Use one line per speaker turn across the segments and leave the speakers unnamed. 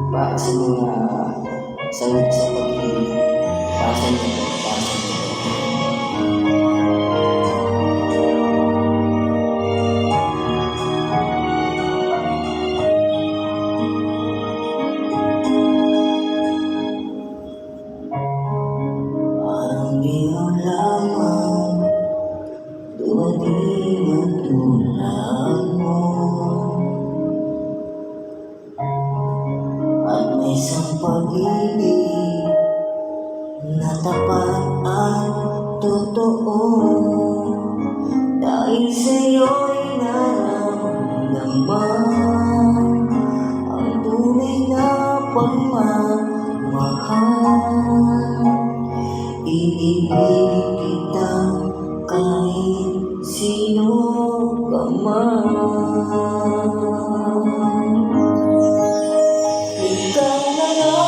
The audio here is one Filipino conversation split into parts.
Para sa mga sagot sa pag-ibig, pasa nito, pasa nito. Parang biro lamang, dumating ang tulad mo, at may isang pag-ibig na tapat at totoo. Dahil sa'yo'y naramdaman ang tunay na pagmamahal. Iibigin kita kahit sino ka man. Ikaw na nga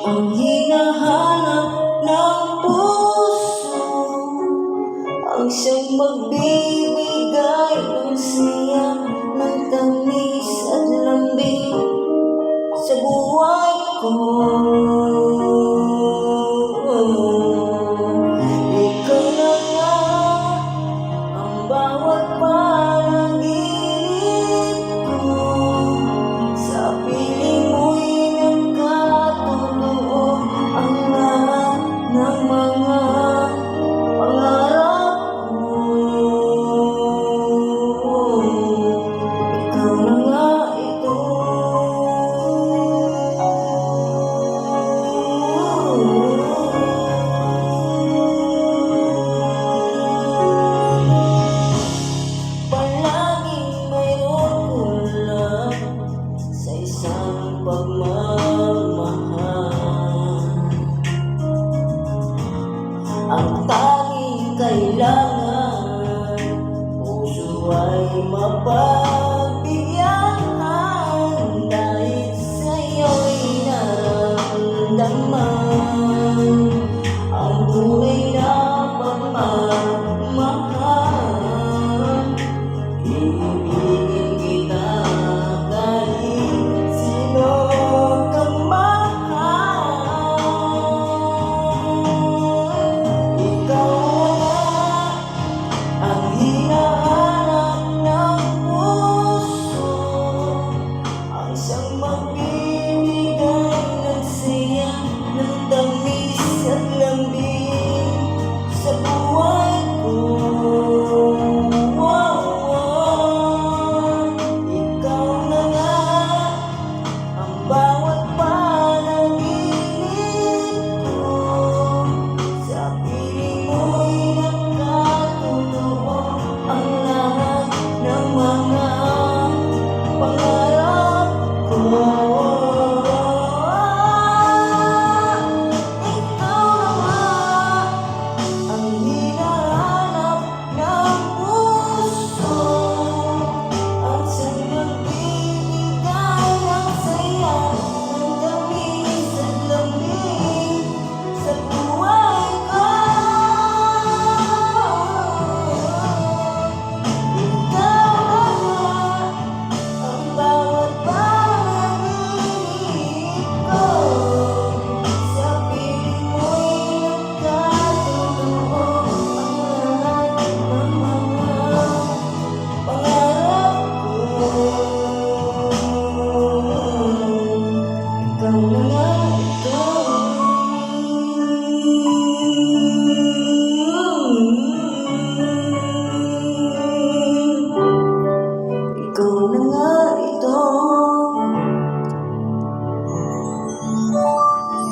ang hinahanap ng puso, ang siyang magbibigay ng siya, ng tamis at lambing sa buhay ko. Ikaw na nga ang bawat panaginip ko, sa piling mo'y nagkatotoo ang lahat ng mga pangarap ko. Ikaw na nga ito. Palaging mayroon kulang sa isang pagmamahal. Ang tanging kailangan, puso ay mapag